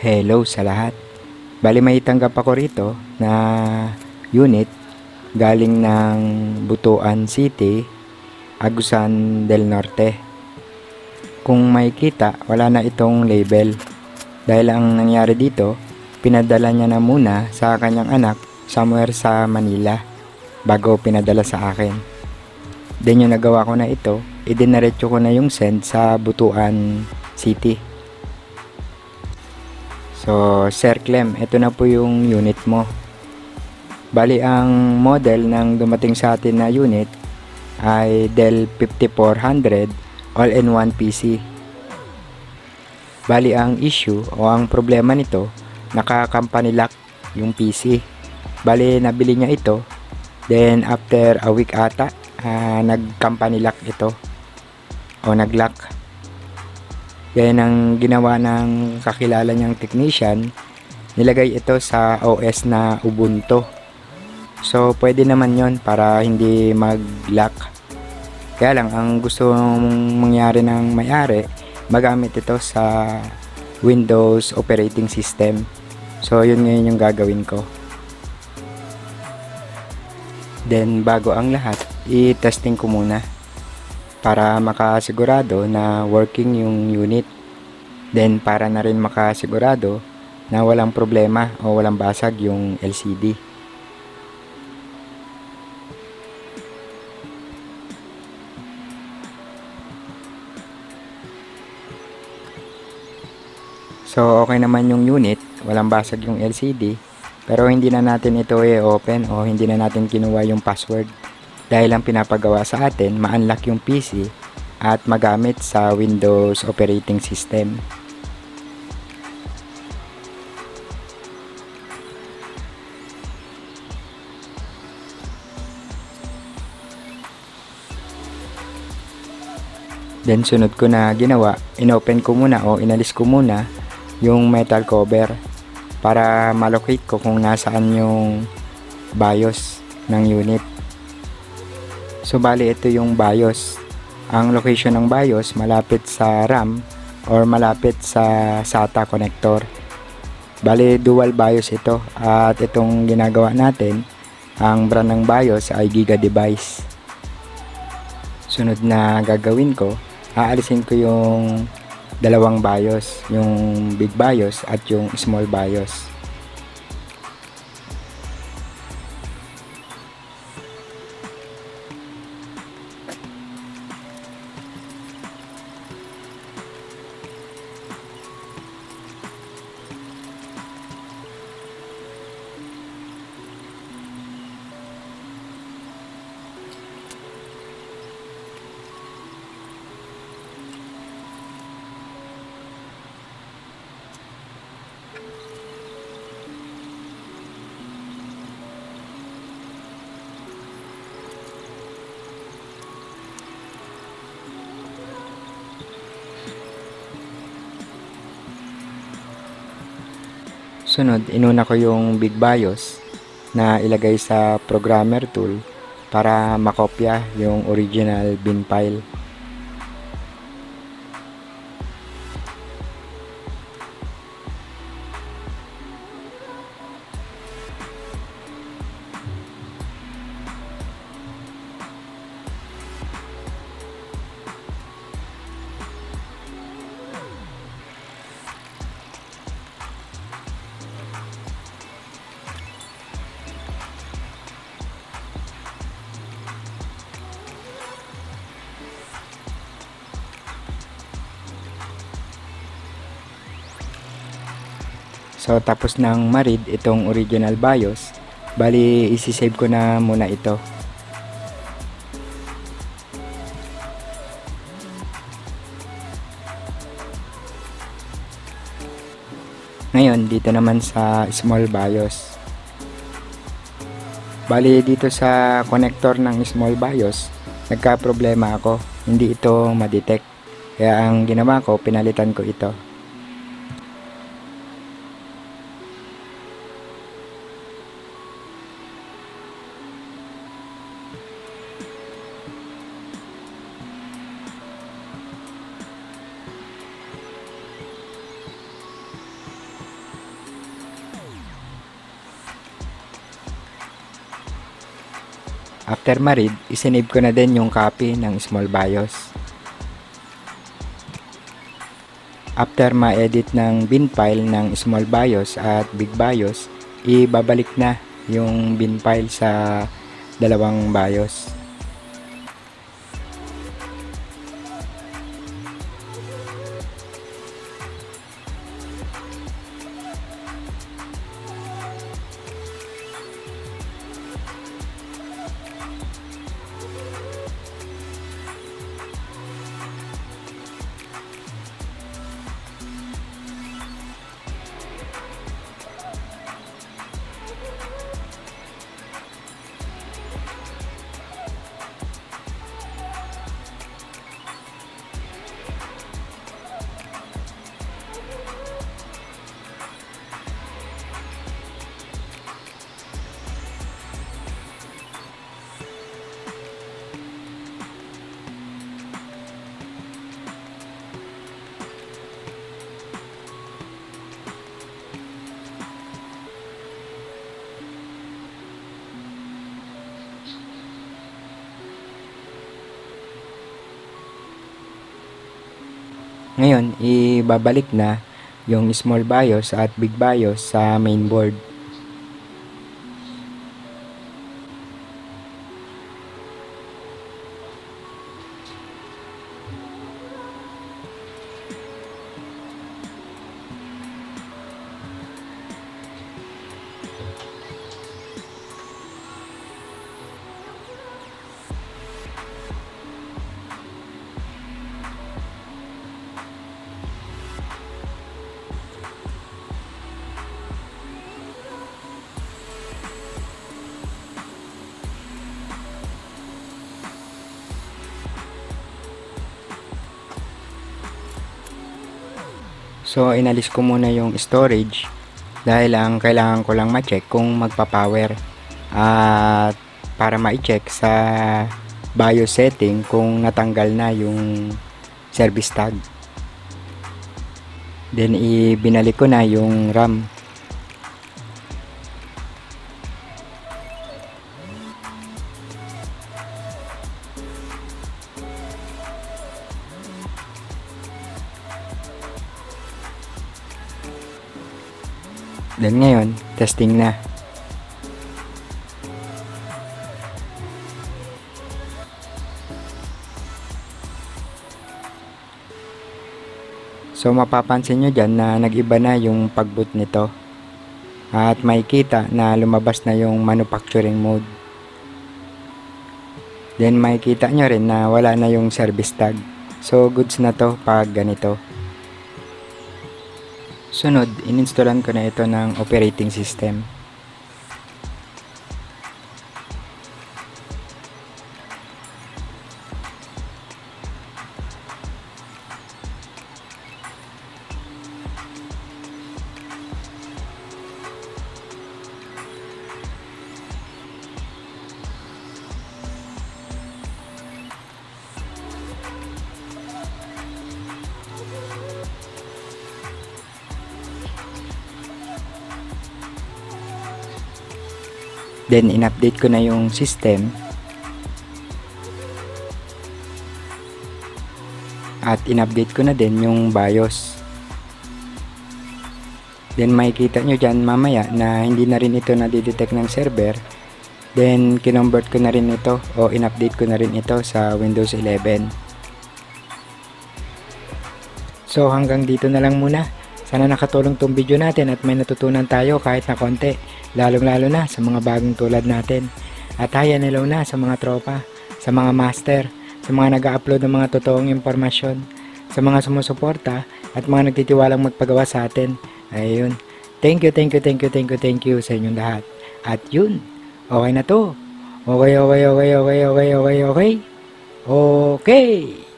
Hello sa lahat. Bali may tanggap ako rito na unit galing ng Butuan City, Agusan del Norte. Kung makikita, wala na itong label. Dahil ang nangyari dito, pinadala niya na muna sa kanyang anak somewhere sa Manila bago pinadala sa akin. Then yung nagawa ko na ito, idinaretso ko na yung send sa Butuan City. So, Sir Clem, ito na po yung unit mo. Bali, ang model ng dumating sa atin na unit ay Dell 5400 All-in-One PC. Bali, ang issue o ang problema nito, naka-company lock yung PC. Bali, nabili niya ito. Then, after a week ata, nag-company lock ito o nag-lock. Yan ang ginawa ng kakilala niyang technician, nilagay ito sa OS na Ubuntu. So, pwede naman yon para hindi mag-lock. Kaya lang, ang gusto mangyari ng may-ari, magamit ito sa Windows operating system. So, yun ngayon yung gagawin ko. Then, bago ang lahat, i-testing ko muna para makasigurado na working yung unit. Then para na rin makasigurado na walang problema o walang basag yung LCD. So okay naman yung unit, walang basag yung LCD, pero hindi na natin ito i-open o hindi na natin kinuha yung password. Dahil ang pinapagawa sa atin, ma-unlock yung PC at magamit sa Windows operating system. Then sunod ko na ginawa, inopen ko muna o inalis ko muna yung metal cover para malocate ko kung nasaan yung BIOS ng unit. So bali ito yung BIOS. Ang location ng BIOS malapit sa RAM or malapit sa SATA connector. Bali dual BIOS ito at itong ginagawa natin, ang brand ng BIOS ay Giga Device. Sunod na gagawin ko, aalisin ko yung dalawang BIOS, yung big BIOS at yung small BIOS. Sunod, inuna ko yung big BIOS na ilagay sa programmer tool para makopya yung original bin file. So tapos nang ma-read itong original BIOS, bali isi-save ko na muna ito. Ngayon dito naman sa small BIOS. Bali dito sa connector ng small BIOS, nagka-problema ako, hindi ito ma-detect. Kaya ang ginawa ko, pinalitan ko ito. After ma-read, isinave ko na din yung copy ng small BIOS. After ma-edit ng bin file ng small BIOS at big BIOS, ibabalik na yung bin file sa dalawang BIOS. Ngayon, ibabalik na yung small BIOS at big BIOS sa mainboard. So, inalis ko muna yung storage dahil ang kailangan ko lang ma-check kung magpa-power at para ma-check sa BIOS setting kung natanggal na yung service tag. Then, ibinalik ko na yung RAM. Then ngayon, testing na. So mapapansin nyo dyan na nag-iba na yung pag-boot nito. At makikita na lumabas na yung manufacturing mode. Then makikita nyo rin na wala na yung service tag. So goods na to pag ganito. Sunod, ininstallan ko na ito ng operating system. Then, in-update ko na yung system. At in-update ko na din yung BIOS. Then, makikita nyo dyan mamaya na hindi na rin ito nadidetect ng server. Then, kinonvert ko na rin ito o in-update ko na rin ito sa Windows 11. So, hanggang dito na lang muna. Sana nakatulong tong video natin at may natutunan tayo kahit na konti, lalong-lalo na sa mga bagong tulad natin. At hayan hello na sa mga tropa, sa mga master, sa mga nag-upload ng mga totoong impormasyon, sa mga sumusuporta at mga nagtitiwalang magpagawa sa atin. Ayun. Thank you sa inyong lahat. At yun, okay na to. Okay. Okay.